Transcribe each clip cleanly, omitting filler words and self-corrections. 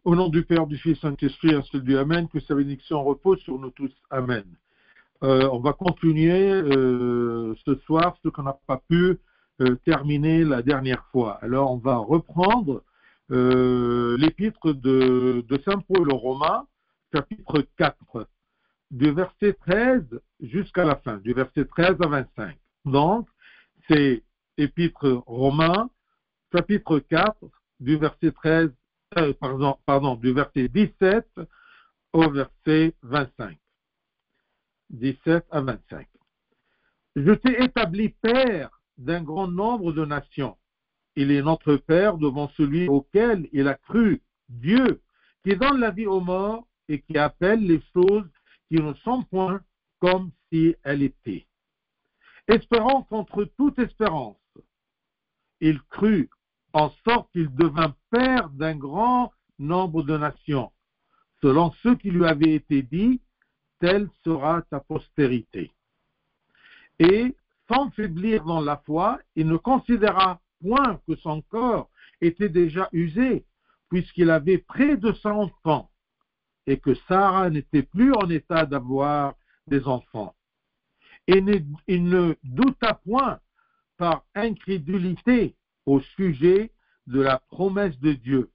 Au nom du Père, du Fils, du Saint-Esprit, ainsi que Dieu, Amen, que sa bénédiction repose sur nous tous, Amen. On va continuer ce soir ce qu'on n'a pas pu terminer la dernière fois. Alors, on va reprendre l'épître de Saint Paul aux Romains, chapitre 4, du verset 13 jusqu'à la fin, du verset 13 à 25. Donc, c'est épître Romains, chapitre 4, du verset 13, du verset 17 au verset 25. 17 à 25. Je t'ai établi père d'un grand nombre de nations. Il est notre Père devant celui auquel il a cru, Dieu, qui donne la vie aux morts et qui appelle les choses qui ne sont point comme si elles étaient. Espérant contre toute espérance, il crut, en sorte qu'il devint père d'un grand nombre de nations, selon ce qui lui avait été dit, telle sera ta postérité. Et, sans faiblir dans la foi, il ne considéra point que son corps était déjà usé, puisqu'il avait près de 100 ans, et que Sarah n'était plus en état d'avoir des enfants. Et il ne douta point par incrédulité au sujet de la promesse de Dieu,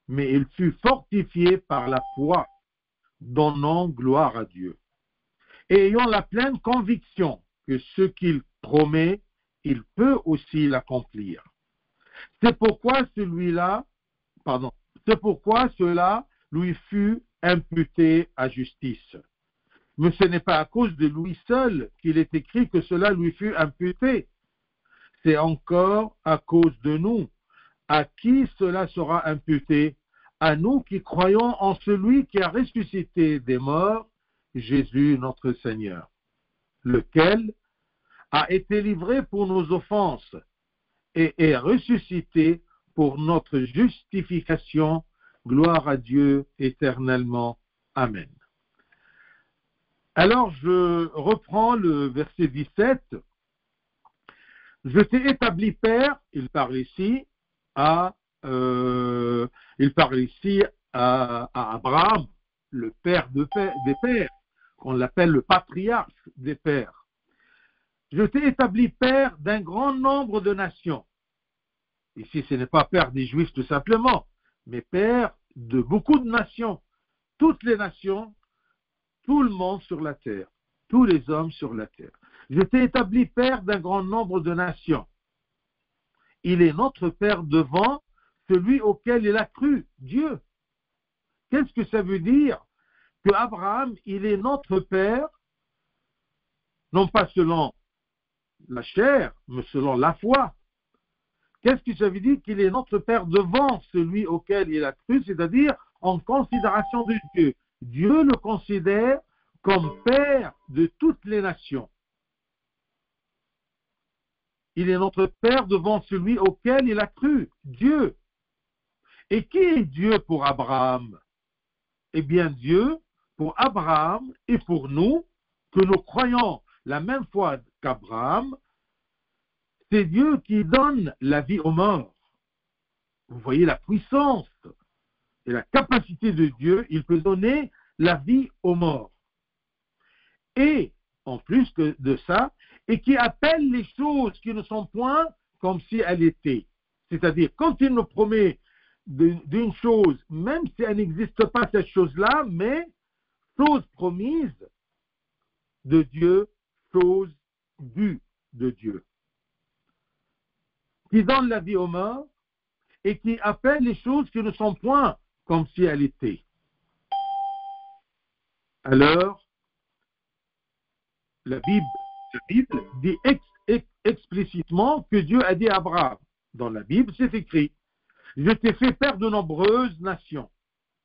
mais il fut fortifié par la foi, donnant gloire à Dieu. Et ayant la pleine conviction que ce qu'il promet, il peut aussi l'accomplir. C'est pourquoi cela lui fut imputé à justice. Mais ce n'est pas à cause de lui seul qu'il est écrit que cela lui fut imputé. C'est encore à cause de nous, à qui cela sera imputé, à nous qui croyons en celui qui a ressuscité des morts, Jésus notre Seigneur, lequel a été livré pour nos offenses et est ressuscité pour notre justification. Gloire à Dieu éternellement. Amen. Alors, je reprends le verset 17. Je t'ai établi père, il parle ici à Abraham, le père des pères, qu'on l'appelle le patriarche des pères. Je t'ai établi père d'un grand nombre de nations. Ici, ce n'est pas père des Juifs tout simplement, mais père de beaucoup de nations. Toutes les nations, tout le monde sur la terre, tous les hommes sur la terre. Je t'ai établi père d'un grand nombre de nations. Il est notre père devant celui auquel il a cru, Dieu. Qu'est-ce que ça veut dire? Que Abraham, il est notre père, non pas selon la chair, mais selon la foi. Qu'est-ce que ça veut dire? Qu'il est notre père devant celui auquel il a cru, c'est-à-dire en considération de Dieu. Dieu le considère comme père de toutes les nations. Il est notre père devant celui auquel il a cru, Dieu. Et qui est Dieu pour Abraham? Eh bien, Dieu, pour Abraham et pour nous, que nous croyons la même foi qu'Abraham, c'est Dieu qui donne la vie aux morts. Vous voyez la puissance et la capacité de Dieu, il peut donner la vie aux morts. Et, en plus de ça, et qui appelle les choses qui ne sont point comme si elles étaient. C'est-à-dire, quand il nous promet d'une chose, même si elle n'existe pas cette chose-là, mais chose promise de Dieu, chose vue de Dieu. Qui donne la vie aux morts et qui appelle les choses qui ne sont point comme si elles étaient. Alors, la Bible dit explicitement que Dieu a dit à Abraham. Dans la Bible, c'est écrit, je t'ai fait père de nombreuses nations,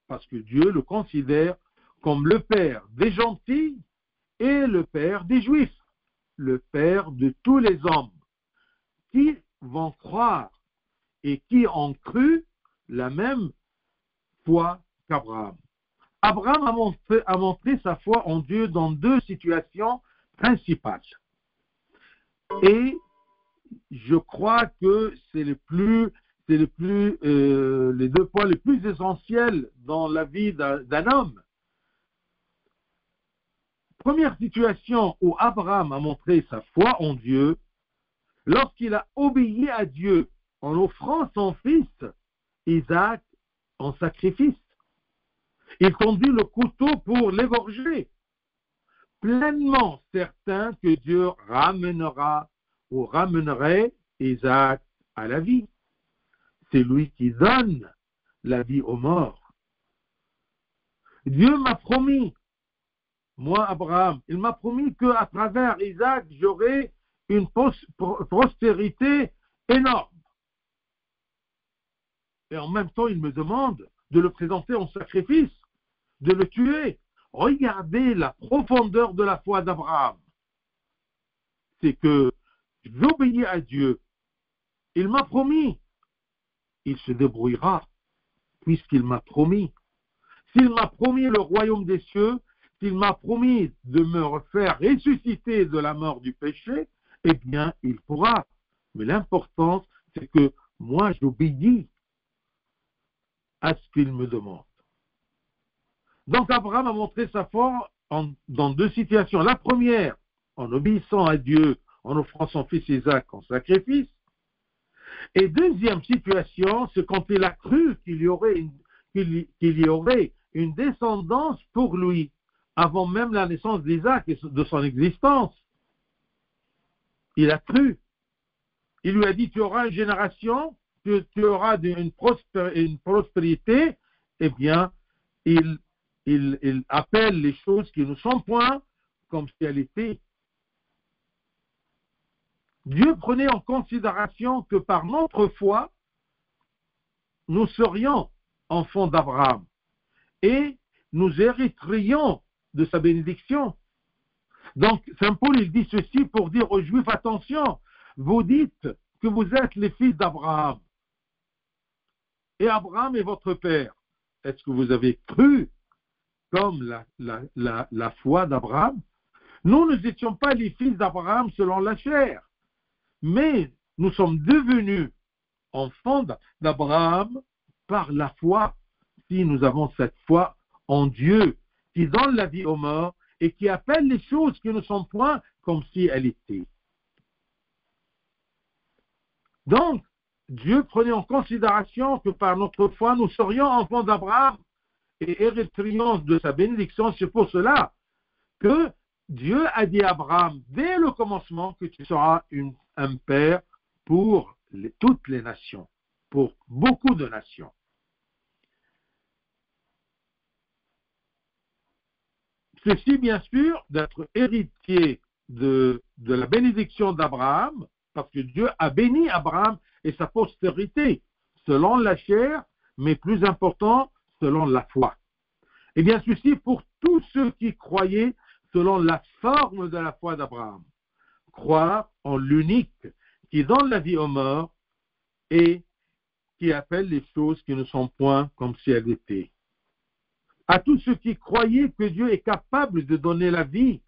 parce que Dieu le considère comme le père des gentils et le père des juifs, le père de tous les hommes qui vont croire et qui ont cru la même foi qu'Abraham. Abraham a montré sa foi en Dieu dans deux situations principales. Et je crois que c'est c'est les deux points les plus essentiels dans la vie d'un homme. Première situation où Abraham a montré sa foi en Dieu, lorsqu'il a obéi à Dieu en offrant son fils, Isaac, en sacrifice. Il tendit le couteau pour l'égorger, pleinement certain que Dieu ramènerait Isaac à la vie. C'est lui qui donne la vie aux morts. Dieu m'a promis, moi Abraham, il m'a promis qu'à travers Isaac, j'aurai une postérité énorme. Et en même temps, il me demande de le présenter en sacrifice, de le tuer. Regardez la profondeur de la foi d'Abraham. C'est que j'obéis à Dieu. Il m'a promis. Il se débrouillera, puisqu'il m'a promis. S'il m'a promis le royaume des cieux, s'il m'a promis de me refaire ressusciter de la mort du péché, eh bien, il pourra. Mais l'important, c'est que moi, j'obéis à ce qu'il me demande. Donc, Abraham a montré sa foi dans deux situations. La première, en obéissant à Dieu, en offrant son fils Isaac en sacrifice. Et deuxième situation, c'est quand il a cru qu'il y aurait une descendance pour lui, avant même la naissance d'Isaac et de son existence. Il a cru. Il lui a dit, tu auras une génération, tu auras une prospérité. Eh bien, il appelle les choses qui ne sont point comme si elles étaient. Dieu prenait en considération que par notre foi, nous serions enfants d'Abraham et nous hériterions de sa bénédiction. Donc, Saint Paul, il dit ceci pour dire aux Juifs, attention, vous dites que vous êtes les fils d'Abraham et Abraham est votre père. Est-ce que vous avez cru comme la foi d'Abraham? Nous n'étions pas les fils d'Abraham selon la chair, mais nous sommes devenus enfants d'Abraham par la foi, si nous avons cette foi en Dieu, qui donne la vie aux morts et qui appelle les choses qui ne sont point comme si elles étaient. Donc, Dieu prenait en considération que par notre foi, nous serions enfants d'Abraham et hériterions de sa bénédiction. C'est pour cela que Dieu a dit à Abraham, dès le commencement, que tu seras un père pour toutes les nations, pour beaucoup de nations. Ceci, bien sûr, d'être héritier de la bénédiction d'Abraham, parce que Dieu a béni Abraham et sa postérité, selon la chair, mais plus important, selon la foi. Et bien, ceci pour tous ceux qui croyaient selon la forme de la foi d'Abraham. Croire en l'unique qui donne la vie aux morts et qui appelle les choses qui ne sont point comme si elles étaient. À tous ceux qui croyaient que Dieu est capable de donner la vie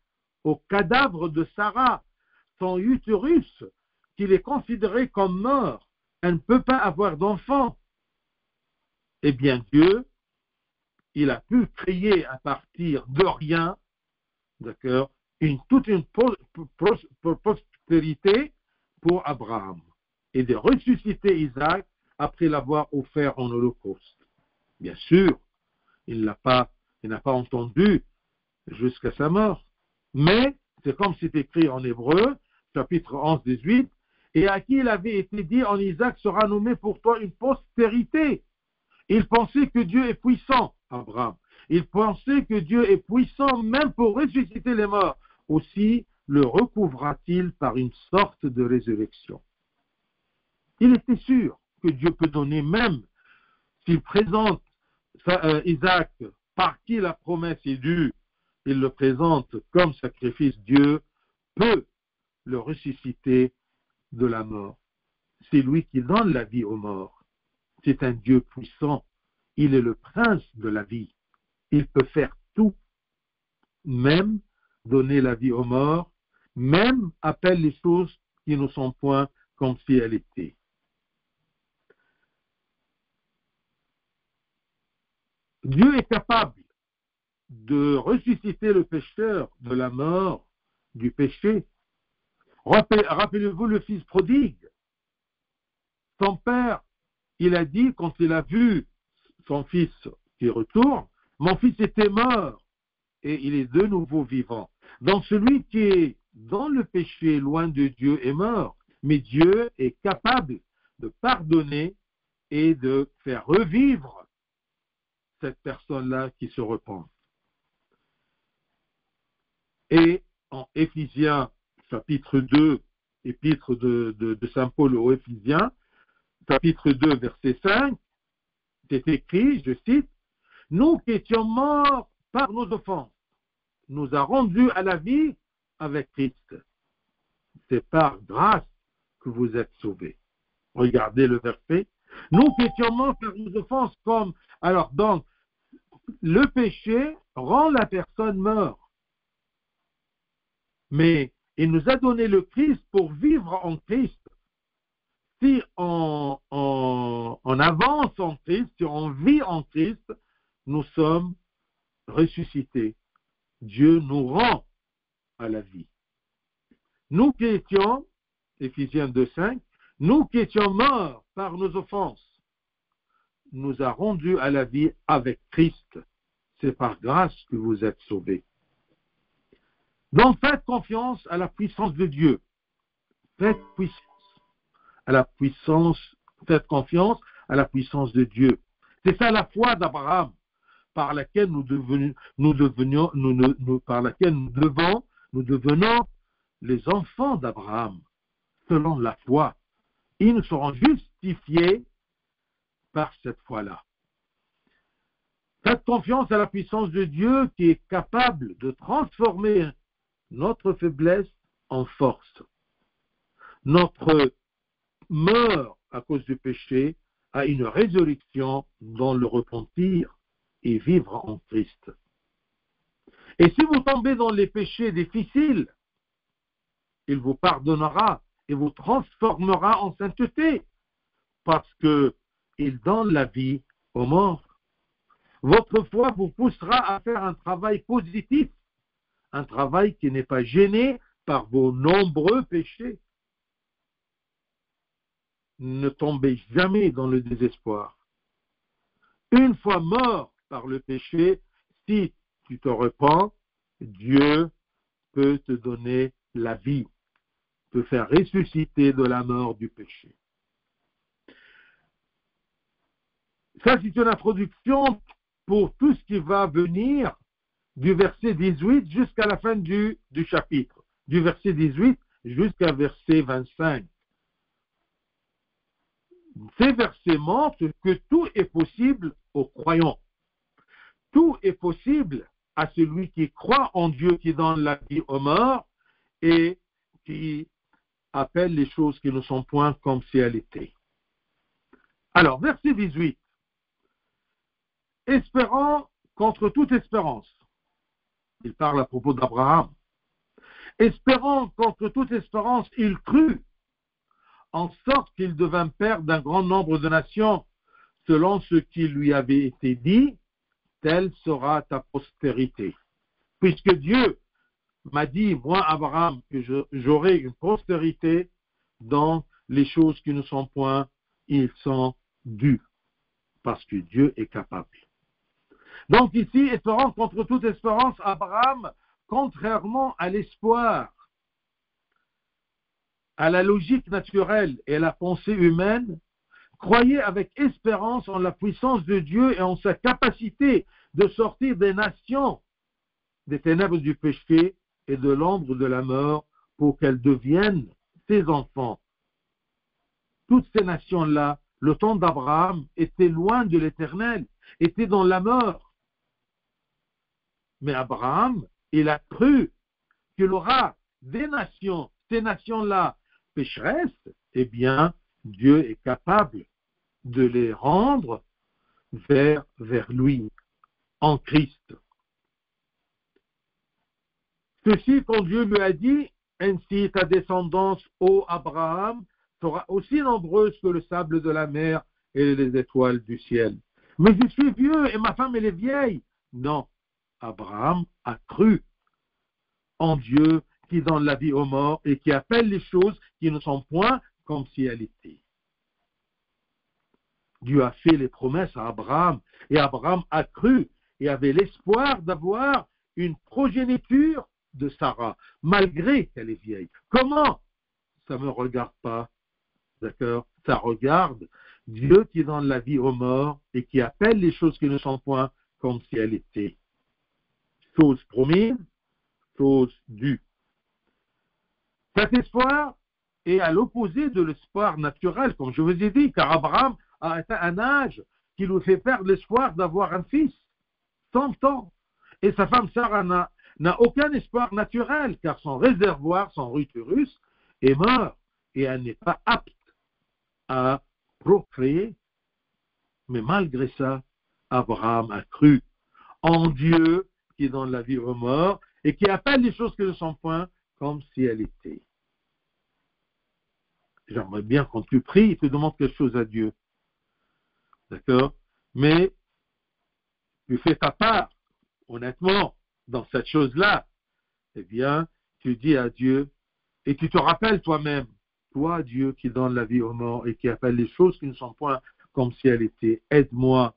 au cadavre de Sarah, son utérus, qu'il est considéré comme mort, elle ne peut pas avoir d'enfant. Eh bien, Dieu, il a pu créer à partir de rien, d'accord, toute une postérité pour Abraham et de ressusciter Isaac après l'avoir offert en holocauste. Bien sûr, il n'a pas entendu jusqu'à sa mort. Mais, c'est comme c'est écrit en Hébreu, chapitre 11, 18, et à qui il avait été dit, en Isaac sera nommé pour toi une postérité. Il pensait que Dieu est puissant, Abraham. Il pensait que Dieu est puissant même pour ressusciter les morts. Aussi le recouvra-t-il par une sorte de résurrection. Il était sûr que Dieu peut donner même s'il présente Isaac par qui la promesse est due, il le présente comme sacrifice, Dieu peut le ressusciter de la mort. C'est lui qui donne la vie aux morts. C'est un Dieu puissant. Il est le prince de la vie. Il peut faire tout, même donner la vie aux morts, même appelle les choses qui ne sont point comme si elles étaient. Dieu est capable de ressusciter le pécheur de la mort, du péché. Rappelez-vous le fils prodigue. Son père, il a dit, quand il a vu son fils qui retourne, mon fils était mort et il est de nouveau vivant. Donc celui qui est dans le péché, loin de Dieu, est mort. Mais Dieu est capable de pardonner et de faire revivre cette personne-là qui se repent. Et en Éphésiens, chapitre 2, épître de Saint Paul aux Éphésiens, chapitre 2, verset 5, c'est écrit, je cite, « Nous qui étions morts par nos offenses, nous a rendus à la vie avec Christ. C'est par grâce que vous êtes sauvés. » Regardez le verset. « Nous qui étions morts par nos offenses comme... » Alors, donc, le péché rend la personne morte. Mais il nous a donné le Christ pour vivre en Christ. Si on avance en Christ, si on vit en Christ, nous sommes ressuscités. Dieu nous rend à la vie. Nous qui étions, Éphésiens 2,5, nous qui étions morts par nos offenses, nous a rendus à la vie avec Christ. C'est par grâce que vous êtes sauvés. Donc faites confiance à la puissance de Dieu. Faites confiance à la puissance de Dieu. C'est ça la foi d'Abraham, par laquelle nous devenons les enfants d'Abraham, selon la foi. Ils nous seront justifiés par cette foi-là. Faites confiance à la puissance de Dieu qui est capable de transformer notre faiblesse en force. Notre mort à cause du péché a une résurrection dans le repentir et vivre en Christ. Et si vous tombez dans les péchés difficiles, il vous pardonnera et vous transformera en sainteté parce qu'il donne la vie aux morts. Votre foi vous poussera à faire un travail positif, un travail qui n'est pas gêné par vos nombreux péchés. Ne tombez jamais dans le désespoir. Une fois mort par le péché, si tu te repens, Dieu peut te donner la vie, peut faire ressusciter de la mort du péché. Ça, c'est une introduction pour tout ce qui va venir du verset 18 jusqu'à la fin du chapitre, du verset 18 jusqu'à verset 25. Ces versets montrent que tout est possible aux croyants. Tout est possible à celui qui croit en Dieu, qui donne la vie aux morts et qui appelle les choses qui ne sont point comme si elles étaient. Alors, verset 18. Espérant contre toute espérance. Il parle à propos d'Abraham. Espérant contre toute espérance, il crut, en sorte qu'il devint père d'un grand nombre de nations, selon ce qui lui avait été dit, telle sera ta postérité. Puisque Dieu m'a dit, moi Abraham, que j'aurai une postérité dans les choses qui ne sont point, ils sont dus, parce que Dieu est capable. Donc ici, espérant contre toute espérance, Abraham, contrairement à l'espoir, à la logique naturelle et à la pensée humaine, croyait avec espérance en la puissance de Dieu et en sa capacité de sortir des nations des ténèbres du péché et de l'ombre de la mort pour qu'elles deviennent ses enfants. Toutes ces nations-là, le temps d'Abraham, étaient loin de l'Éternel, étaient dans la mort. Mais Abraham, il a cru qu'il aura des nations, ces nations-là pécheresses, eh bien, Dieu est capable de les rendre vers lui, en Christ. Ceci quand Dieu lui a dit, ainsi ta descendance, ô Abraham, sera aussi nombreuse que le sable de la mer et les étoiles du ciel. Mais je suis vieux et ma femme elle est vieille. Non, Abraham a cru en Dieu qui donne la vie aux morts et qui appelle les choses qui ne sont point comme si elles étaient. Dieu a fait les promesses à Abraham et Abraham a cru et avait l'espoir d'avoir une progéniture de Sarah, malgré qu'elle est vieille. Comment? Ça ne me regarde pas, d'accord? Ça regarde Dieu qui donne la vie aux morts et qui appelle les choses qui ne sont point comme si elles étaient. Chose promise, chose due. Cet espoir est à l'opposé de l'espoir naturel, comme je vous ai dit, car Abraham a atteint un âge qui lui fait perdre l'espoir d'avoir un fils, 100 ans. Et sa femme Sarah n'a aucun espoir naturel, car son réservoir, son utérus, est mort et elle n'est pas apte à procréer. Mais malgré ça, Abraham a cru en Dieu qui donne la vie aux morts et qui appelle les choses qui ne sont point comme si elles étaient. J'aimerais bien quand tu pries, tu demandes quelque chose à Dieu. D'accord? Mais tu fais ta part, honnêtement, dans cette chose-là. Eh bien, tu dis à Dieu et tu te rappelles toi-même, toi, Dieu, qui donne la vie aux morts et qui appelle les choses qui ne sont point comme si elles étaient. Aide-moi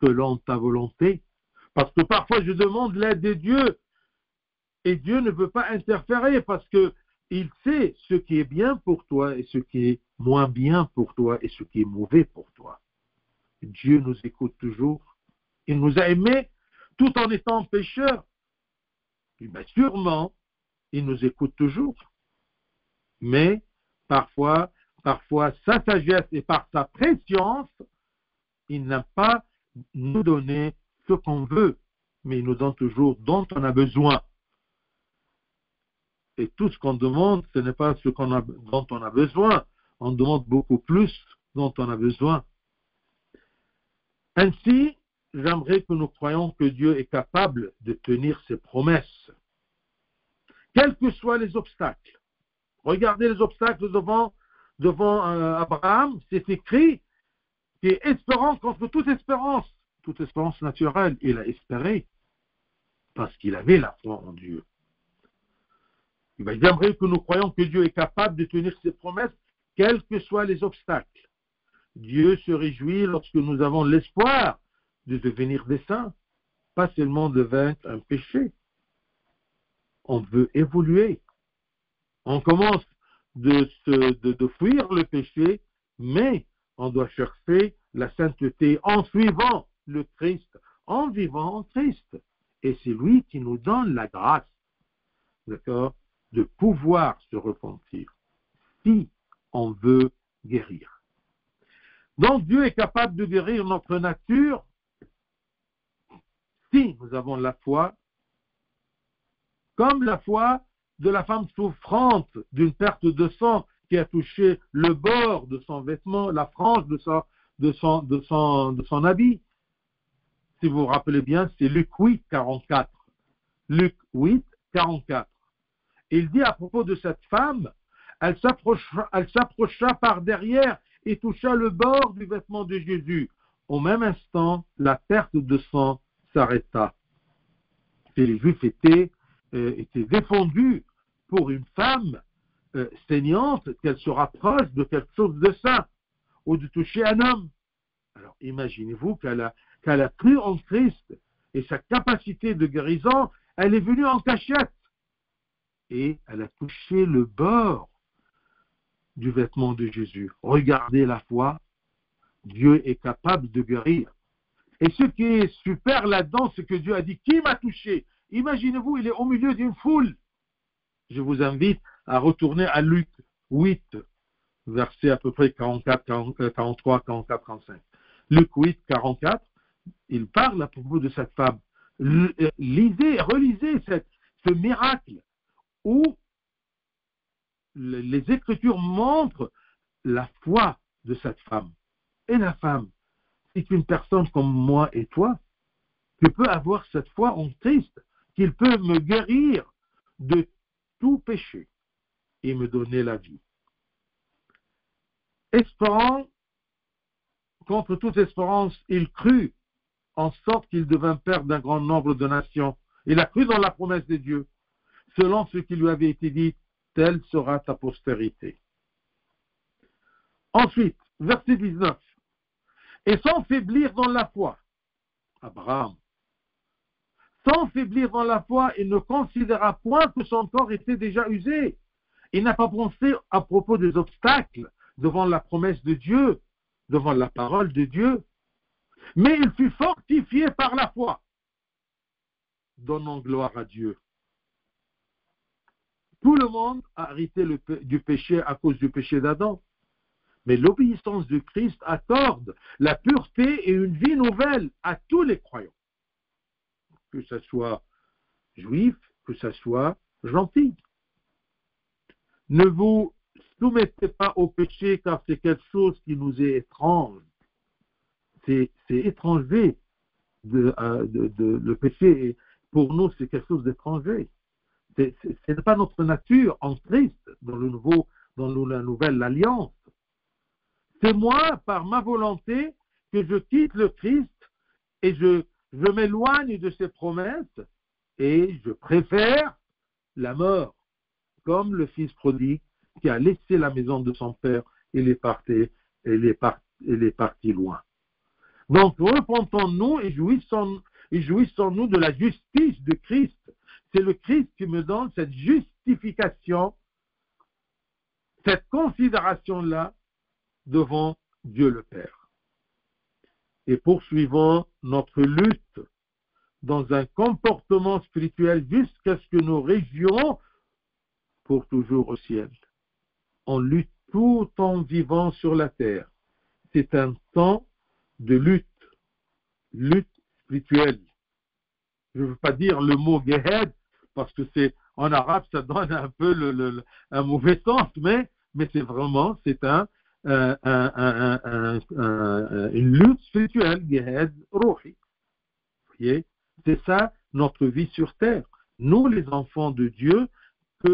selon ta volonté. Parce que parfois, je demande l'aide de Dieu et Dieu ne veut pas interférer parce que il sait ce qui est bien pour toi et ce qui est moins bien pour toi et ce qui est mauvais pour toi. Dieu nous écoute toujours. Il nous a aimés tout en étant pécheurs. Et bien, sûrement, il nous écoute toujours. Mais parfois, sa sagesse et par sa préscience, il n'a pas nous donné ce qu'on veut, mais il nous donne toujours dont on a besoin. Et tout ce qu'on demande, ce n'est pas dont on a besoin. On demande beaucoup plus dont on a besoin. Ainsi, j'aimerais que nous croyions que Dieu est capable de tenir ses promesses, quels que soient les obstacles. Regardez les obstacles devant Abraham, c'est écrit, qui est espérant contre toute espérance naturelle. Il a espéré parce qu'il avait la foi en Dieu. J'aimerais que nous croyions que Dieu est capable de tenir ses promesses, quels que soient les obstacles. Dieu se réjouit lorsque nous avons l'espoir de devenir des saints, pas seulement de vaincre un péché. On veut évoluer. On commence de fuir le péché, mais on doit chercher la sainteté en suivant le Christ, en vivant en Christ. Et c'est lui qui nous donne la grâce, d'accord, de pouvoir se repentir, si on veut guérir. Donc Dieu est capable de guérir notre nature si nous avons la foi, comme la foi de la femme souffrante d'une perte de sang qui a touché le bord de son vêtement, la frange de son habit. Si vous vous rappelez bien, c'est Luc 8, 44. Luc 8, 44. Il dit à propos de cette femme, elle s'approcha par derrière et toucha le bord du vêtement de Jésus. Au même instant, la perte de sang s'arrêta. Et les Juifs étaient défendus pour une femme saignante qu'elle se rapproche de quelque chose de saint ou de toucher un homme. Alors imaginez-vous qu'elle a cru en Christ et sa capacité de guérison, elle est venue en cachette et elle a touché le bord du vêtement de Jésus. Regardez la foi, Dieu est capable de guérir. Et ce qui est super là-dedans, c'est que Dieu a dit, qui m'a touché? Imaginez-vous, il est au milieu d'une foule. Je vous invite à retourner à Luc 8, verset à peu près 43, 44, 45. Luc 8, 44, il parle à propos de cette femme. Relisez ce miracle où les Écritures montrent la foi de cette femme. Et la femme, c'est une personne comme moi et toi, qui peut avoir cette foi en Christ, qu'il peut me guérir de tout péché et me donner la vie. Espérant contre toute espérance, il crut, en sorte qu'il devint père d'un grand nombre de nations. Il a cru dans la promesse de Dieu, selon ce qui lui avait été dit, telle sera ta postérité. Ensuite, verset 19. Et sans faiblir dans la foi, Abraham, sans faiblir dans la foi, il ne considéra point que son corps était déjà usé. Il n'a pas pensé à propos des obstacles devant la promesse de Dieu, devant la parole de Dieu, mais il fut fortifié par la foi, donnant gloire à Dieu. Tout le monde a hérité du péché à cause du péché d'Adam, mais l'obéissance de Christ accorde la pureté et une vie nouvelle à tous les croyants, que ce soit juif, que ce soit gentil. Ne vous soumettez pas au péché, car c'est quelque chose qui nous est étrange. C'est étranger. Le péché, pour nous, c'est quelque chose d'étranger. Ce n'est pas notre nature en Christ, dans la nouvelle alliance. C'est moi, par ma volonté, que je quitte le Christ et je m'éloigne de ses promesses et je préfère la mort, comme le fils prodigue qui a laissé la maison de son père et il est parti loin. Donc, repentons-nous et jouissons-nous de la justice de Christ. C'est le Christ qui me donne cette justification, cette considération-là devant Dieu le Père. Et poursuivons notre lutte dans un comportement spirituel jusqu'à ce que nous régions pour toujours au ciel. On lutte tout en vivant sur la terre. C'est un temps de lutte spirituelle. Je ne veux pas dire le mot Gehed, parce que en arabe, ça donne un peu un mauvais sens, mais c'est vraiment, une lutte spirituelle, Gehed Ruhi. Vous voyez, c'est ça notre vie sur terre. Nous, les enfants de Dieu, qui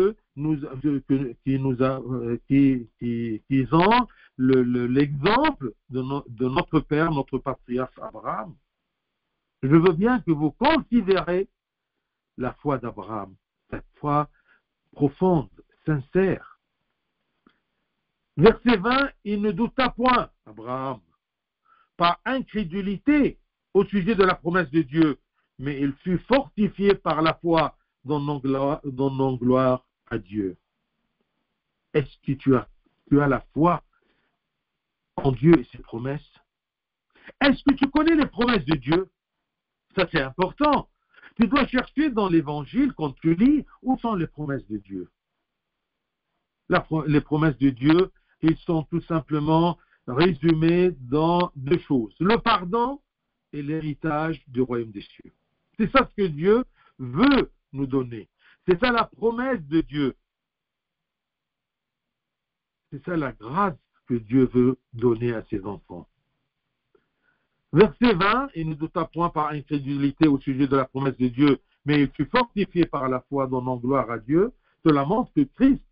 ont l'exemple de notre père, notre patriarche Abraham. Je veux bien que vous considérez la foi d'Abraham, cette foi profonde, sincère. Verset 20, il ne douta point, Abraham, par incrédulité au sujet de la promesse de Dieu, mais il fut fortifié par la foi, donnant gloire à Dieu. Est-ce que tu as la foi en Dieu et ses promesses? Est-ce que tu connais les promesses de Dieu? Ça, c'est important. Tu dois chercher dans l'Évangile, quand tu lis, où sont les promesses de Dieu? Les promesses de Dieu, ils sont tout simplement résumées dans deux choses. Le pardon et l'héritage du royaume des cieux. C'est ça ce que Dieu veut nous donner. C'est ça la promesse de Dieu. C'est ça la grâce que Dieu veut donner à ses enfants. Verset 20, il ne douta point par incrédulité au sujet de la promesse de Dieu, mais il fut fortifié par la foi, donnant gloire à Dieu. Cela montre que Christ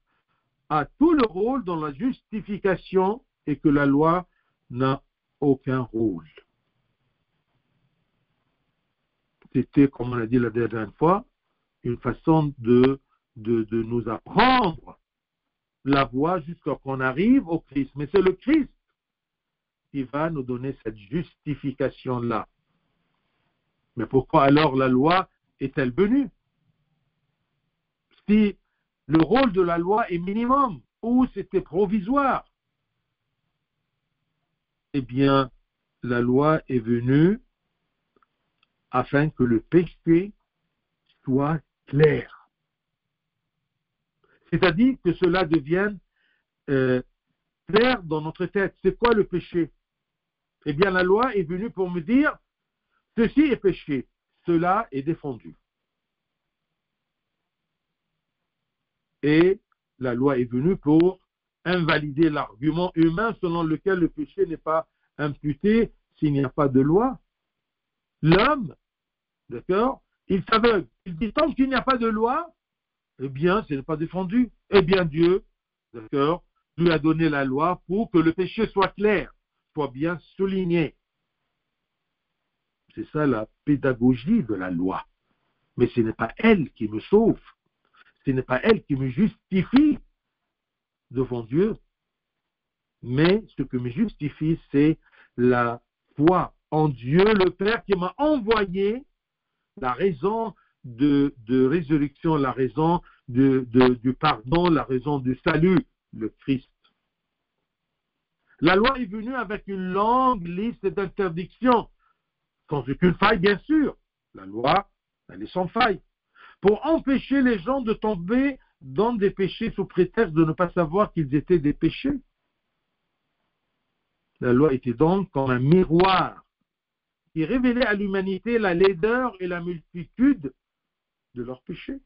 a tout le rôle dans la justification et que la loi n'a aucun rôle. C'était, comme on a dit la dernière fois, une façon de nous apprendre la voie jusqu'à qu'on arrive au Christ. Mais c'est le Christ qui va nous donner cette justification-là. Mais pourquoi alors la loi est-elle venue? Si le rôle de la loi est minimum ou c'était provisoire, eh bien, la loi est venue afin que le péché soit clair. C'est-à-dire que cela devienne clair dans notre tête. C'est quoi le péché? Eh bien, la loi est venue pour me dire, ceci est péché, cela est défendu. Et la loi est venue pour invalider l'argument humain selon lequel le péché n'est pas imputé s'il n'y a pas de loi. L'homme, d'accord, il s'aveugle. Il dit, tant qu'il n'y a pas de loi, eh bien, ce n'est pas défendu. Eh bien, Dieu, d'accord, lui a donné la loi pour que le péché soit clair. soit bien souligné. C'est ça la pédagogie de la loi. Mais ce n'est pas elle qui me sauve. Ce n'est pas elle qui me justifie devant Dieu. Mais ce qui me justifie, c'est la foi en Dieu le Père qui m'a envoyé, la raison de résurrection, la raison du pardon, la raison du salut, le Christ. La loi est venue avec une longue liste d'interdictions, sans aucune faille, bien sûr. La loi, elle est sans faille. Pour empêcher les gens de tomber dans des péchés sous prétexte de ne pas savoir qu'ils étaient des péchés. La loi était donc comme un miroir qui révélait à l'humanité la laideur et la multitude de leurs péchés.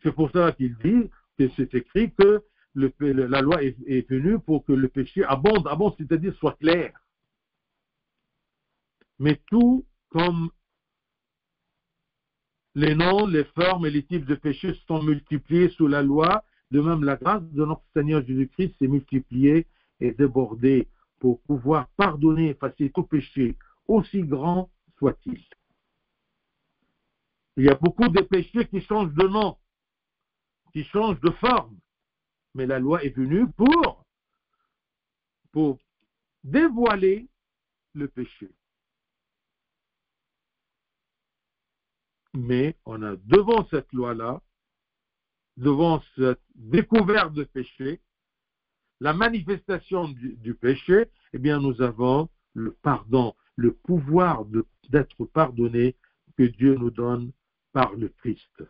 C'est pour ça qu'il dit que c'est écrit que la loi est venue pour que le péché abonde, c'est-à-dire soit clair. Mais tout comme les noms, les formes et les types de péchés sont multipliés sous la loi, de même la grâce de notre Seigneur Jésus-Christ s'est multipliée et débordée pour pouvoir pardonner et effacer tout péché, aussi grand soit-il. Il y a beaucoup de péchés qui changent de nom, qui changent de forme, mais la loi est venue pour dévoiler le péché. Mais on a devant cette loi-là, devant cette découverte de péché, la manifestation du péché, eh bien nous avons le pardon, le pouvoir d'être pardonné que Dieu nous donne par le Christ.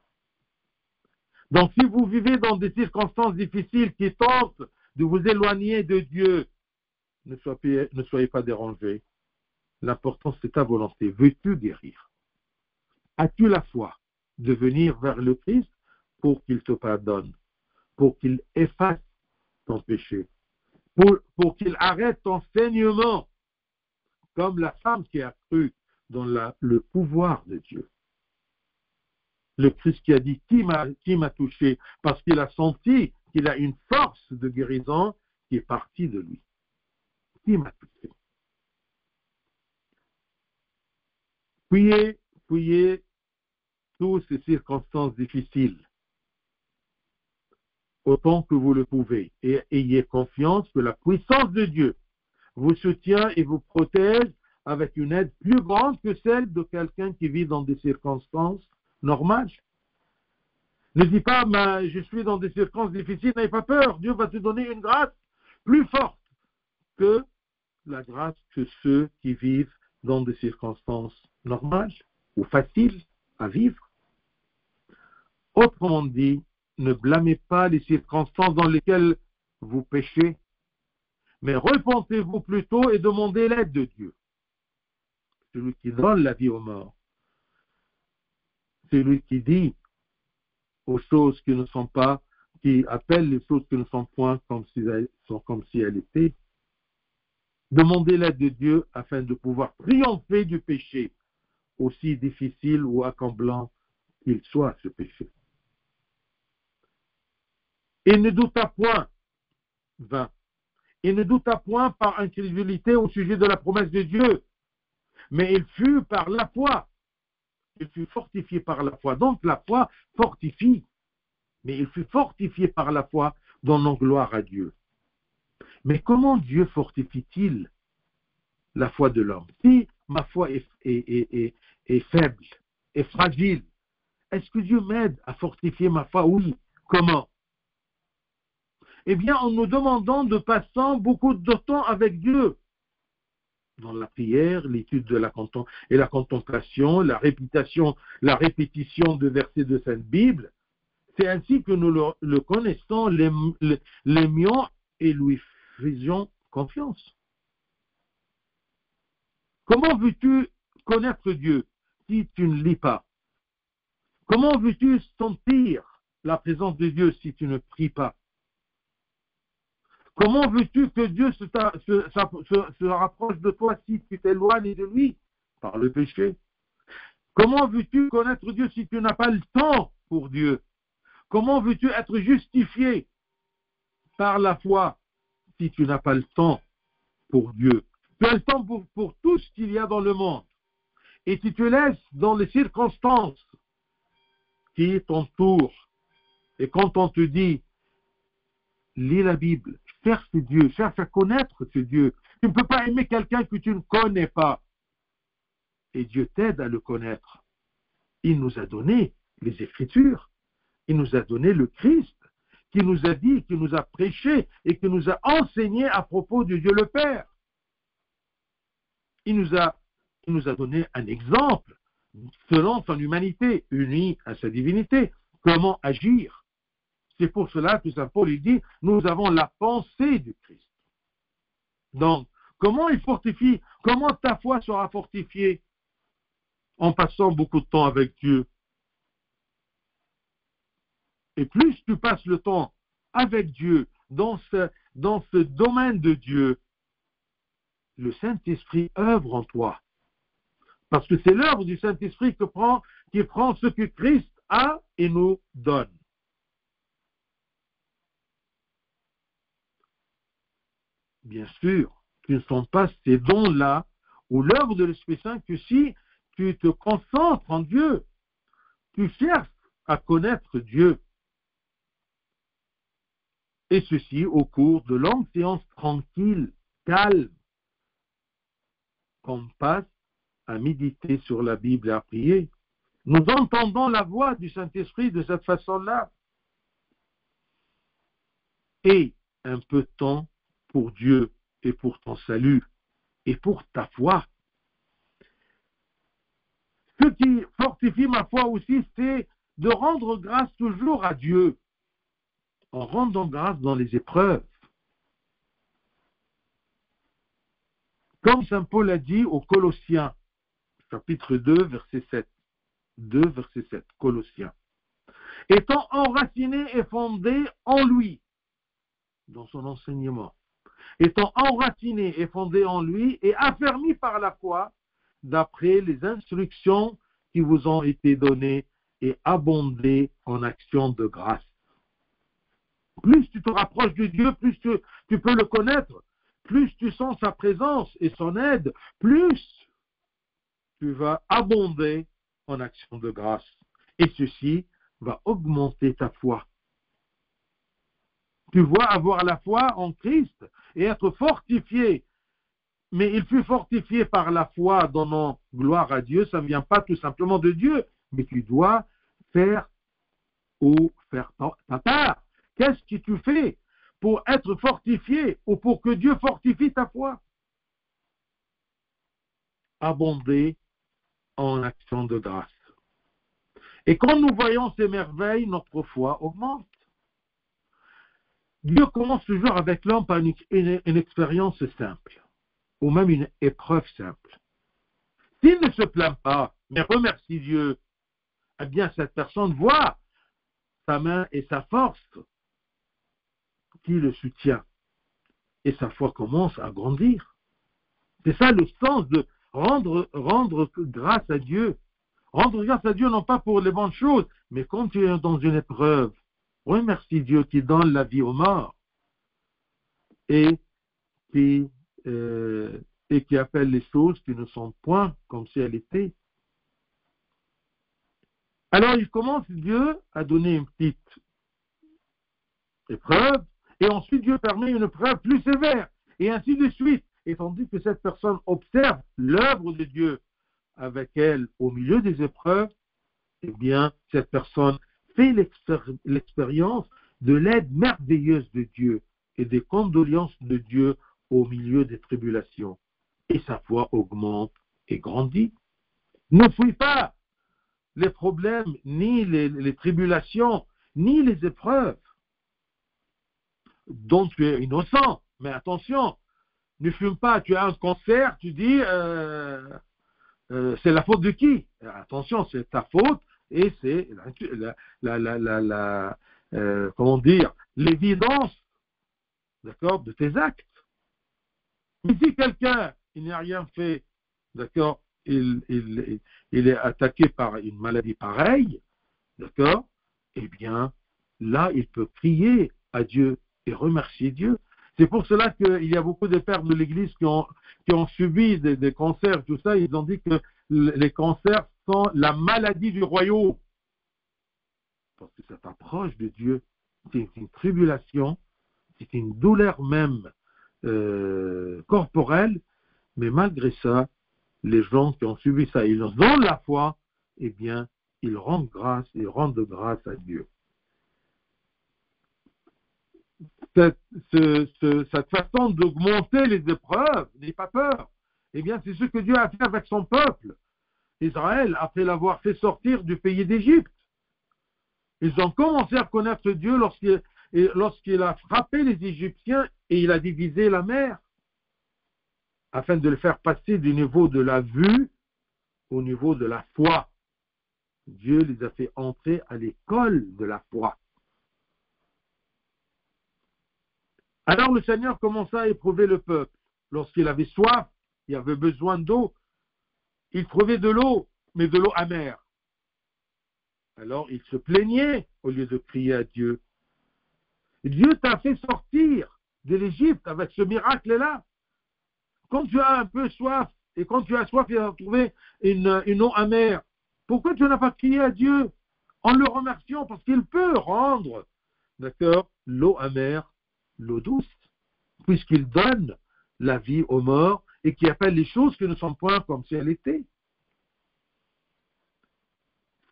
Donc si vous vivez dans des circonstances difficiles qui tentent de vous éloigner de Dieu, ne soyez pas dérangés. L'important c'est ta volonté. Veux-tu guérir? As-tu la foi de venir vers le Christ pour qu'il te pardonne, pour qu'il efface ton péché, pour qu'il arrête ton saignement, comme la femme qui a cru dans le pouvoir de Dieu. Le Christ qui a dit, qui m'a touché, parce qu'il a senti qu'il a une force de guérison qui est partie de lui. Qui m'a touché? Fuyez toutes ces circonstances difficiles, autant que vous le pouvez, et ayez confiance que la puissance de Dieu vous soutient et vous protège avec une aide plus grande que celle de quelqu'un qui vit dans des circonstances normales. Ne dis pas, mais je suis dans des circonstances difficiles, n'aie pas peur, Dieu va te donner une grâce plus forte que la grâce que ceux qui vivent dans des circonstances normales ou faciles à vivre. Autrement dit, ne blâmez pas les circonstances dans lesquelles vous péchez, mais repentez-vous plutôt et demandez l'aide de Dieu. Celui qui donne la vie aux morts, celui qui dit aux choses qui ne sont pas, qui appelle les choses qui ne sont point comme si elles étaient. Demandez l'aide de Dieu afin de pouvoir triompher du péché, aussi difficile ou accablant qu'il soit ce péché. Et ne douta point, 20, et ne douta point par incrédulité au sujet de la promesse de Dieu, mais il fut par la foi. Il fut fortifié par la foi. Donc la foi fortifie, mais il fut fortifié par la foi, donnant gloire à Dieu. Mais comment Dieu fortifie-t-il la foi de l'homme? Si ma foi est faible, est fragile, est-ce que Dieu m'aide à fortifier ma foi? Oui. Comment? Eh bien, en nous demandant de passer beaucoup de temps avec Dieu. Dans la prière, l'étude de la contemplation, la répétition de versets de Sainte Bible. C'est ainsi que nous le connaissons, l'aimions et lui faisions confiance. Comment veux-tu connaître Dieu si tu ne lis pas? Comment veux-tu sentir la présence de Dieu si tu ne pries pas? Comment veux-tu que Dieu se rapproche de toi si tu t'éloignes de lui? Par le péché. Comment veux-tu connaître Dieu si tu n'as pas le temps pour Dieu? Comment veux-tu être justifié par la foi si tu n'as pas le temps pour Dieu. Tu as le temps pour tout ce qu'il y a dans le monde. Et tu te laisses dans les circonstances qui t'entourent. Et quand on te dit, lis la Bible, cherche Dieu, cherche à connaître ce Dieu. Tu ne peux pas aimer quelqu'un que tu ne connais pas. Et Dieu t'aide à le connaître. Il nous a donné les Écritures. Il nous a donné le Christ, qui nous a dit, qui nous a prêché et qui nous a enseigné à propos de Dieu le Père. Il nous a donné un exemple selon son humanité, unie à sa divinité, comment agir. C'est pour cela que Saint Paul il dit, nous avons la pensée du Christ. Donc, comment ta foi sera fortifiée? En passant beaucoup de temps avec Dieu. Et plus tu passes le temps avec Dieu, dans ce domaine de Dieu, le Saint-Esprit œuvre en toi. Parce que c'est l'œuvre du Saint-Esprit qui prend ce que Christ a et nous donne. Bien sûr, ce ne sont pas ces dons-là ou l'œuvre de l'Esprit Saint que si tu te concentres en Dieu, tu cherches à connaître Dieu. Et ceci au cours de longues séances tranquilles, calmes, qu'on passe à méditer sur la Bible et à prier. Nous entendons la voix du Saint-Esprit de cette façon-là. Et un peu de temps pour Dieu et pour ton salut et pour ta foi. Ce qui fortifie ma foi aussi, c'est de rendre grâce toujours à Dieu, en rendant grâce dans les épreuves. Comme Saint Paul a dit aux Colossiens, chapitre 2, verset 7. 2, verset 7, Colossiens. Étant enraciné et fondé en lui, dans son enseignement, étant enraciné et fondé en lui et affermi par la foi, d'après les instructions qui vous ont été données et abondé en actions de grâce. Plus tu te rapproches de Dieu, plus tu peux le connaître, plus tu sens sa présence et son aide, plus tu vas abonder en actions de grâce. Et ceci va augmenter ta foi. Tu vois, avoir la foi en Christ et être fortifié. Mais il fut fortifié par la foi donnant gloire à Dieu. Ça ne vient pas tout simplement de Dieu, mais tu dois faire ta part. Qu'est-ce que tu fais pour être fortifié ou pour que Dieu fortifie ta foi? Abonder en action de grâce. Et quand nous voyons ces merveilles, notre foi augmente. Dieu commence toujours avec l'homme par une expérience simple, ou même une épreuve simple. S'il ne se plaint pas, mais remercie Dieu, eh bien cette personne voit sa main et sa force qui le soutient. Et sa foi commence à grandir. C'est ça le sens de rendre grâce à Dieu. Rendre grâce à Dieu non pas pour les bonnes choses, mais quand tu es dans une épreuve, remercie Dieu qui donne la vie aux morts et qui appelle les choses qui ne sont point comme si elles étaient. Alors il commence Dieu à donner une petite épreuve et ensuite Dieu permet une épreuve plus sévère et ainsi de suite. Et tandis que cette personne observe l'œuvre de Dieu avec elle au milieu des épreuves, eh bien cette personne fait l'expérience de l'aide merveilleuse de Dieu et des condoléances de Dieu au milieu des tribulations. Et sa foi augmente et grandit. Ne fuis pas les problèmes, ni les tribulations, ni les épreuves dont tu es innocent. Mais attention, ne fume pas, tu as un cancer, tu dis c'est la faute de qui? Attention, c'est ta faute et c'est comment dire, l'évidence, d'accord, de tes actes. Mais si quelqu'un, il n'a rien fait, d'accord, il est attaqué par une maladie pareille, d'accord, eh bien, là, il peut crier à Dieu et remercier Dieu. C'est pour cela qu'il y a beaucoup de pères de l'Église qui ont subi des cancers, tout ça. Ils ont dit que les cancers sont la maladie du royaume. Parce que cette approche de Dieu, c'est une tribulation, c'est une douleur même corporelle, mais malgré ça, les gens qui ont subi ça, ils ont la foi, eh bien, ils rendent grâce à Dieu. Cette façon d'augmenter les épreuves, n'ayez pas peur. Eh bien, c'est ce que Dieu a fait avec son peuple, Israël, après l'avoir fait sortir du pays d'Égypte. Ils ont commencé à connaître Dieu lorsqu'il a frappé les Égyptiens et il a divisé la mer, afin de le faire passer du niveau de la vue au niveau de la foi. Dieu les a fait entrer à l'école de la foi. Alors le Seigneur commença à éprouver le peuple. Lorsqu'il avait soif, il avait besoin d'eau, il trouvait de l'eau, mais de l'eau amère. Alors il se plaignait au lieu de crier à Dieu. Dieu t'a fait sortir de l'Égypte avec ce miracle-là. Quand tu as un peu soif, et quand tu as soif, tu as trouvé une eau amère. Pourquoi tu n'as pas crié à Dieu en le remerciant? Parce qu'il peut rendre, d'accord, l'eau amère, l'eau douce, puisqu'il donne la vie aux morts et qui appelle les choses qui ne sont point comme si elles étaient.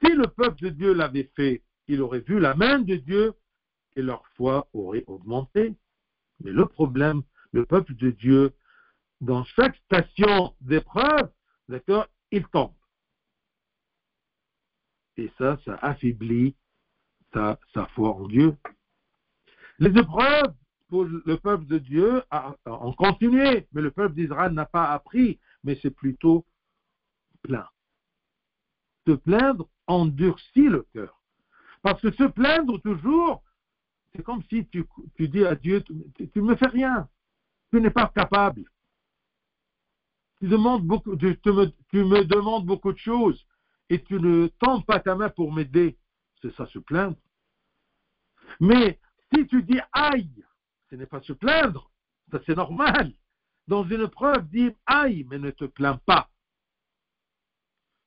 Si le peuple de Dieu l'avait fait, il aurait vu la main de Dieu et leur foi aurait augmenté. Mais le problème, le peuple de Dieu, dans chaque station d'épreuve, d'accord, il tombe. Et ça affaiblit sa foi en Dieu. Les épreuves pour le peuple de Dieu ont continué, mais le peuple d'Israël n'a pas appris, mais c'est plutôt plaint. Se plaindre endurcit le cœur. Parce que se plaindre toujours, c'est comme si tu dis à Dieu, tu ne me fais rien, tu n'es pas capable. Tu me demandes beaucoup de choses et tu ne tends pas ta main pour m'aider. C'est ça, se plaindre. Mais si tu dis aïe, ce n'est pas se plaindre, ça c'est normal. Dans une preuve, dis aïe, mais ne te plains pas.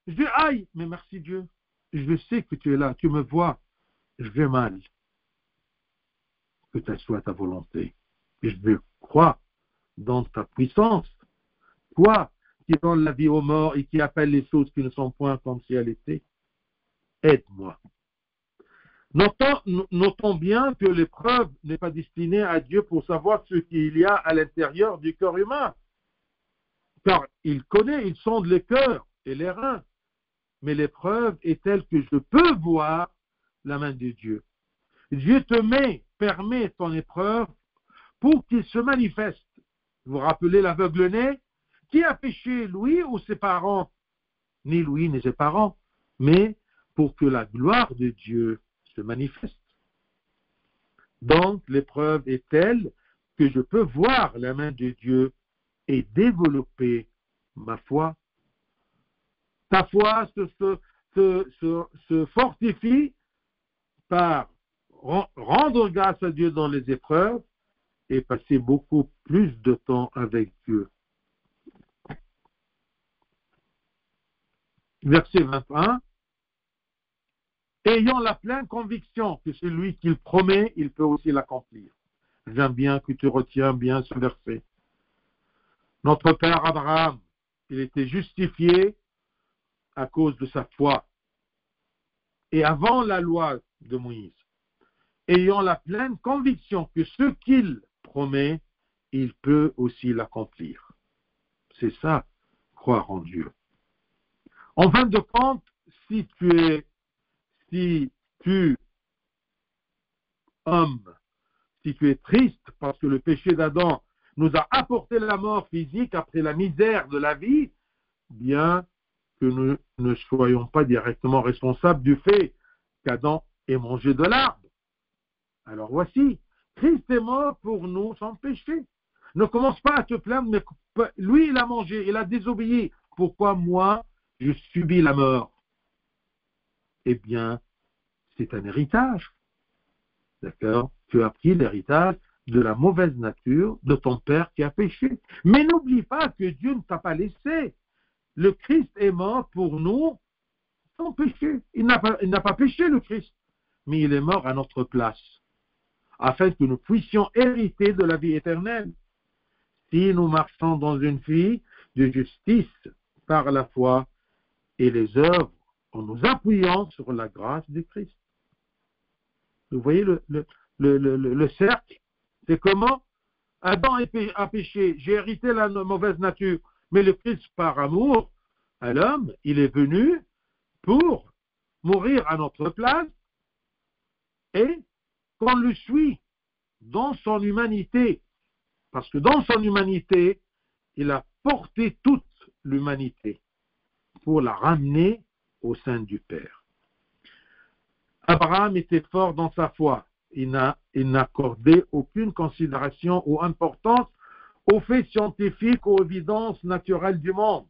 Je dis aïe, mais merci Dieu. Je sais que tu es là, tu me vois, je vais mal. Que telle soit ta volonté. Et je veux croire dans ta puissance. Toi qui donnes la vie aux morts et qui appelle les choses qui ne sont point comme si elles étaient, aide-moi. Notons bien que l'épreuve n'est pas destinée à Dieu pour savoir ce qu'il y a à l'intérieur du corps humain. Car il connaît, il sonde les cœurs et les reins. Mais l'épreuve est telle que je peux voir la main de Dieu. Dieu permet ton épreuve pour qu'il se manifeste. Vous vous rappelez l'aveugle-né? Qui a péché, lui ou ses parents? Ni lui ni ses parents, mais pour que la gloire de Dieu se manifeste. Donc, l'épreuve est telle que je peux voir la main de Dieu et développer ma foi. Ta foi se fortifie par rendre grâce à Dieu dans les épreuves et passer beaucoup plus de temps avec Dieu. Verset 21. Ayant la pleine conviction que celui qu'il promet, il peut aussi l'accomplir. J'aime bien que tu retiens bien ce verset. Notre père Abraham, il était justifié à cause de sa foi. Et avant la loi de Moïse, ayant la pleine conviction que ce qu'il promet, il peut aussi l'accomplir. C'est ça, croire en Dieu. En fin de compte, si tu es triste parce que le péché d'Adam nous a apporté la mort physique après la misère de la vie, bien que nous ne soyons pas directement responsables du fait qu'Adam ait mangé de l'arbre. Alors voici, Christ est mort pour nous sans péché. Ne commence pas à te plaindre, mais lui il a mangé, il a désobéi. Pourquoi moi, je subis la mort? Eh bien, c'est un héritage. D'accord? Tu as pris l'héritage de la mauvaise nature de ton père qui a péché. Mais n'oublie pas que Dieu ne t'a pas laissé. Le Christ est mort pour nous sans péché. Il n'a pas péché, le Christ, mais il est mort à notre place, afin que nous puissions hériter de la vie éternelle. Si nous marchons dans une vie de justice par la foi et les œuvres, en nous appuyant sur la grâce du Christ. Vous voyez le cercle? C'est comment Adam a péché, j'ai hérité la mauvaise nature, mais le Christ, par amour à l'homme, il est venu pour mourir à notre place et qu'on le suit dans son humanité. Parce que dans son humanité, il a porté toute l'humanité pour la ramener au sein du Père. Abraham était fort dans sa foi. Il n'accordait aucune considération ou importance aux faits scientifiques, aux évidences naturelles du monde.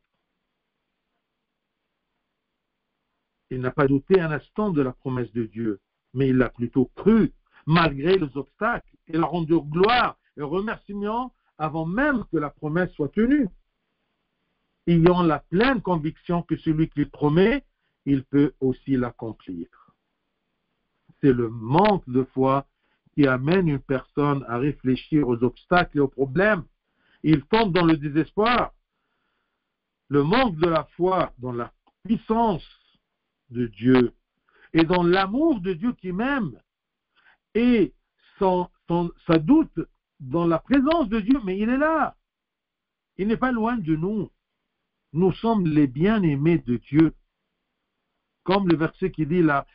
Il n'a pas douté un instant de la promesse de Dieu, mais il l'a plutôt cru, malgré les obstacles. Il a rendu gloire et remerciement avant même que la promesse soit tenue. Ayant la pleine conviction que celui qui promet, il peut aussi l'accomplir. C'est le manque de foi qui amène une personne à réfléchir aux obstacles et aux problèmes. Il tombe dans le désespoir. Le manque de la foi dans la puissance de Dieu et dans l'amour de Dieu qui m'aime et sa doute dans la présence de Dieu, mais il est là. Il n'est pas loin de nous. Nous sommes les bien-aimés de Dieu. Comme le verset qui dit, la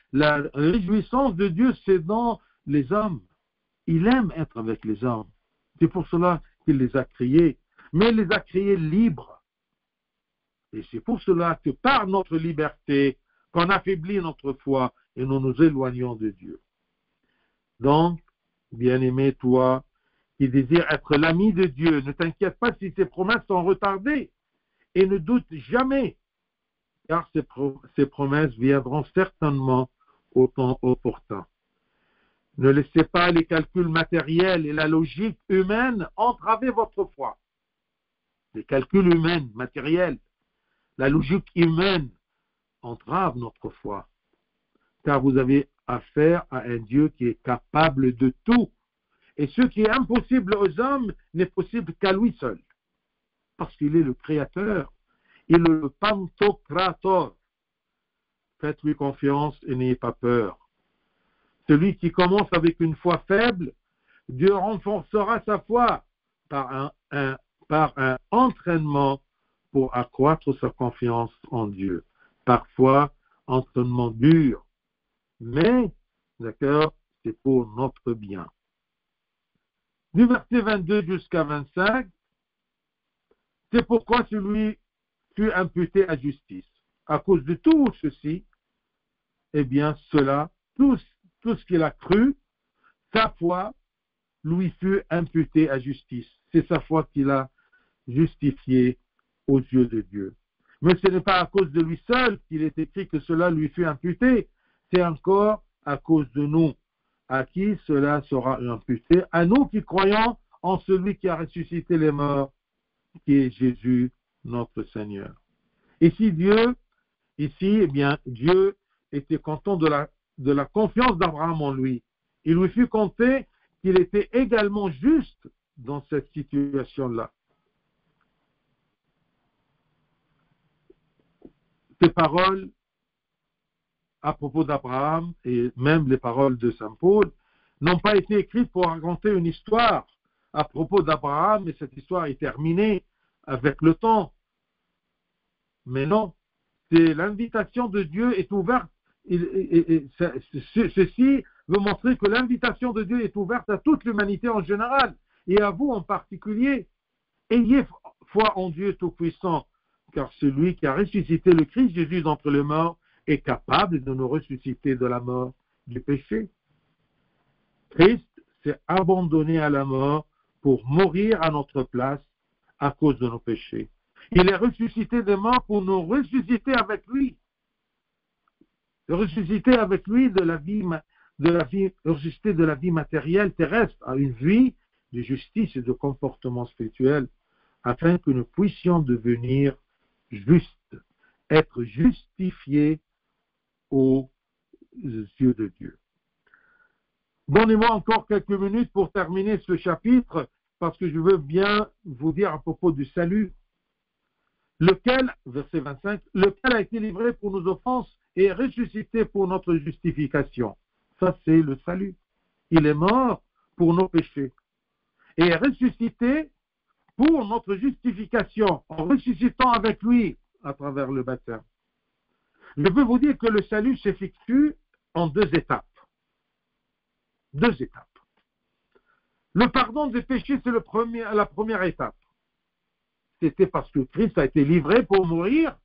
réjouissance de Dieu, c'est dans les hommes. Il aime être avec les hommes. C'est pour cela qu'il les a créés. Mais il les a créés libres. Et c'est pour cela que par notre liberté, qu'on affaiblit notre foi et nous nous éloignons de Dieu. Donc, bien-aimé, toi, qui désires être l'ami de Dieu, ne t'inquiète pas si ses promesses sont retardées et ne doute jamais, car ces promesses viendront certainement au temps opportun. Ne laissez pas les calculs matériels et la logique humaine entraver votre foi. Les calculs humains, matériels, la logique humaine entrave notre foi, car vous avez affaire à un Dieu qui est capable de tout. Et ce qui est impossible aux hommes n'est possible qu'à lui seul, parce qu'il est le Créateur, il est le Pantocrator. Faites-lui confiance et n'ayez pas peur. Celui qui commence avec une foi faible, Dieu renforcera sa foi par un entraînement pour accroître sa confiance en Dieu. Parfois, entraînement dur, mais, d'accord, c'est pour notre bien. Du verset 22 jusqu'à 25, c'est pourquoi celui fut imputé à justice. À cause de tout ceci, eh bien, tout ce qu'il a cru, sa foi lui fut imputée à justice. C'est sa foi qu'il a justifiée aux yeux de Dieu. Mais ce n'est pas à cause de lui seul qu'il est écrit que cela lui fut imputé. C'est encore à cause de nous, à qui cela sera imputé, à nous qui croyons en celui qui a ressuscité les morts, qui est Jésus, notre Seigneur. Ici, eh bien, Dieu était content de la confiance d'Abraham en lui. Il lui fut compté qu'il était également juste dans cette situation-là. Ces paroles à propos d'Abraham et même les paroles de Saint Paul n'ont pas été écrites pour raconter une histoire à propos d'Abraham et cette histoire est terminée avec le temps. Mais non, c'est l'invitation de Dieu est ouverte. Ceci veut montrer que l'invitation de Dieu est ouverte à toute l'humanité en général et à vous en particulier. Ayez foi en Dieu Tout-Puissant, car celui qui a ressuscité le Christ Jésus d'entre les morts est capable de nous ressusciter de la mort du péché. Christ s'est abandonné à la mort pour mourir à notre place à cause de nos péchés. Il est ressuscité des morts pour nous ressusciter avec lui. Ressusciter avec lui ressusciter de la vie matérielle terrestre à une vie de justice et de comportement spirituel, afin que nous puissions devenir justes, être justifiés aux yeux de Dieu. Donnez-moi encore quelques minutes pour terminer ce chapitre, parce que je veux bien vous dire à propos du salut, lequel, verset 25, lequel a été livré pour nos offenses et ressuscité pour notre justification. Ça, c'est le salut. Il est mort pour nos péchés et est ressuscité pour notre justification, en ressuscitant avec lui à travers le baptême. Je peux vous dire que le salut s'effectue en deux étapes. Deux étapes. Le pardon des péchés, c'est la première étape. C'était parce que Christ a été livré pour mourir,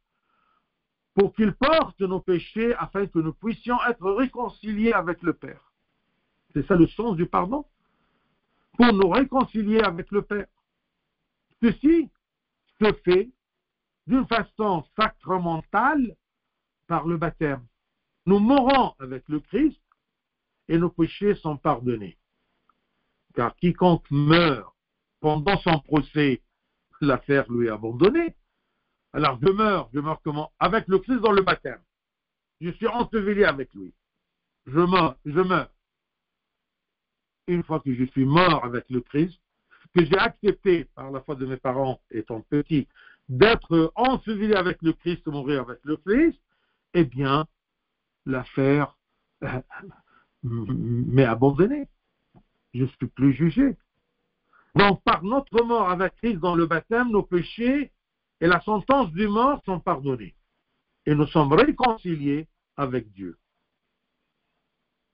pour qu'il porte nos péchés, afin que nous puissions être réconciliés avec le Père. C'est ça le sens du pardon. Pour nous réconcilier avec le Père. Ceci se fait d'une façon sacramentale par le baptême. Nous mourons avec le Christ et nos péchés sont pardonnés. Car quiconque meurt pendant son procès, l'affaire lui est abandonnée. Alors je meurs comment? Avec le Christ dans le baptême. Je suis enseveli avec lui. Je meurs. Une fois que je suis mort avec le Christ, que j'ai accepté par la foi de mes parents étant petit, d'être enseveli avec le Christ, mourir avec le Christ, eh bien, l'affaire m'est abandonnée. Je ne suis plus jugé. Donc, par notre mort avec Christ dans le baptême, nos péchés et la sentence du mort sont pardonnés. Et nous sommes réconciliés avec Dieu.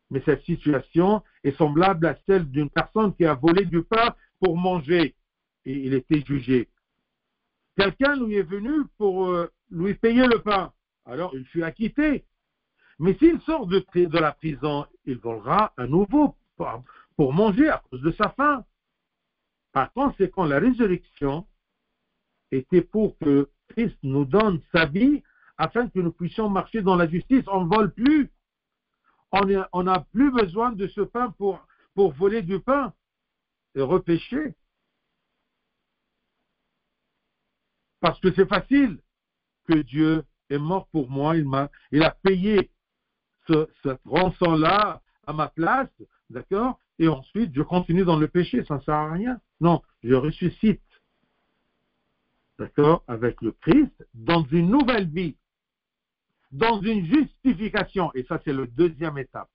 Mais cette situation est semblable à celle d'une personne qui a volé du pain pour manger. Et il était jugé. Quelqu'un lui est venu pour lui payer le pain. Alors, il fut acquitté. Mais s'il sort de la prison, il volera à nouveau pour manger à cause de sa faim. Par conséquent, la résurrection était pour que Christ nous donne sa vie afin que nous puissions marcher dans la justice. On ne vole plus. On n'a plus besoin de ce pain pour voler du pain et repêcher. Parce que c'est facile que Dieu est mort pour moi. Il a payé cette rançon-là à ma place, d'accord? Et ensuite, je continue dans le péché, ça ne sert à rien. Non, je ressuscite, d'accord, avec le Christ, dans une nouvelle vie, dans une justification. Et ça, c'est la deuxième étape.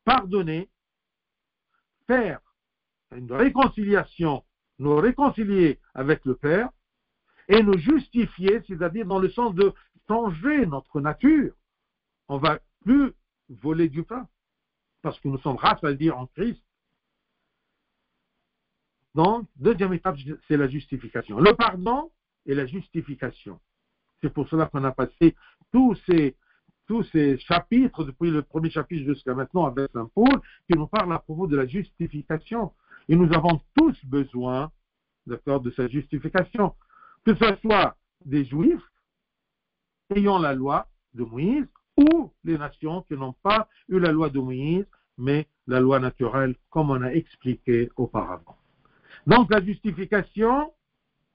Pardonner, faire une réconciliation, nous réconcilier avec le Père, et nous justifier, c'est-à-dire dans le sens de changer notre nature. On ne va plus voler du pain, parce que nous sommes rassasiés en Christ. Donc, deuxième étape, c'est la justification. Le pardon et la justification. C'est pour cela qu'on a passé tous ces chapitres, depuis le premier chapitre jusqu'à maintenant avec Saint Paul, qui nous parle à propos de la justification. Et nous avons tous besoin, d'accord, de cette justification. Que ce soit des Juifs ayant la loi de Moïse ou les nations qui n'ont pas eu la loi de Moïse, mais la loi naturelle, comme on a expliqué auparavant. Donc la justification,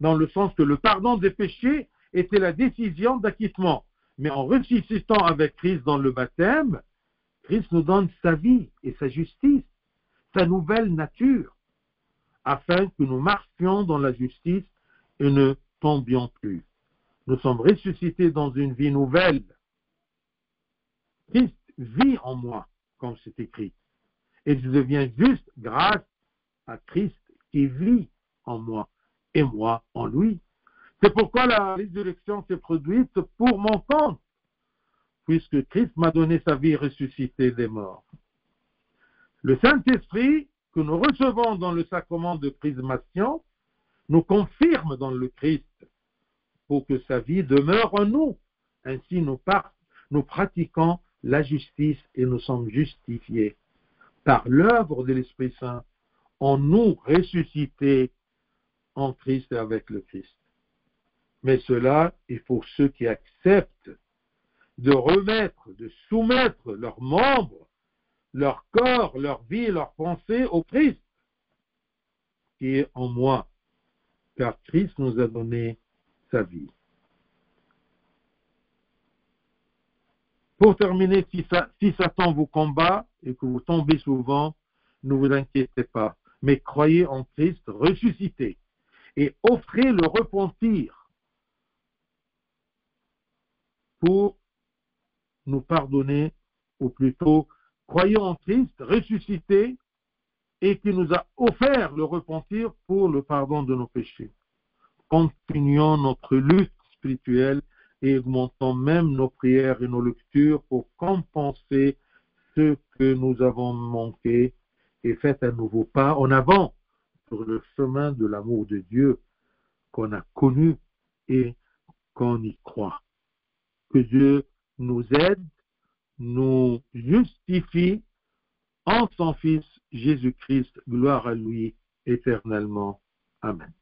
dans le sens que le pardon des péchés était la décision d'acquittement. Mais en ressuscitant avec Christ dans le baptême, Christ nous donne sa vie et sa justice, sa nouvelle nature, afin que nous marchions dans la justice et ne tombions plus. Nous sommes ressuscités dans une vie nouvelle. Christ vit en moi, comme c'est écrit. Et je deviens juste grâce à Christ qui vit en moi et moi en lui. C'est pourquoi la résurrection s'est produite pour mon compte, puisque Christ m'a donné sa vie ressuscitée des morts. Le Saint-Esprit que nous recevons dans le sacrement de chrismation nous confirme dans le Christ pour que sa vie demeure en nous. Ainsi, nous pratiquons la justice et nous sommes justifiés par l'œuvre de l'Esprit Saint en nous ressuscités en Christ et avec le Christ. Mais cela est pour ceux qui acceptent de soumettre leurs membres, leur corps, leur vie, leurs pensées au Christ, qui est en moi, car Christ nous a donné sa vie. Pour terminer, si Satan vous combat et que vous tombez souvent, ne vous inquiétez pas, mais croyez en Christ ressuscité et offrez le repentir pour nous pardonner, ou plutôt, croyons en Christ ressuscité et qui nous a offert le repentir pour le pardon de nos péchés. Continuons notre lutte spirituelle et augmentons même nos prières et nos lectures pour compenser ce que nous avons manqué et faites un nouveau pas en avant sur le chemin de l'amour de Dieu qu'on a connu et qu'on y croit. Que Dieu nous aide, nous justifie en son Fils Jésus-Christ, gloire à lui éternellement. Amen.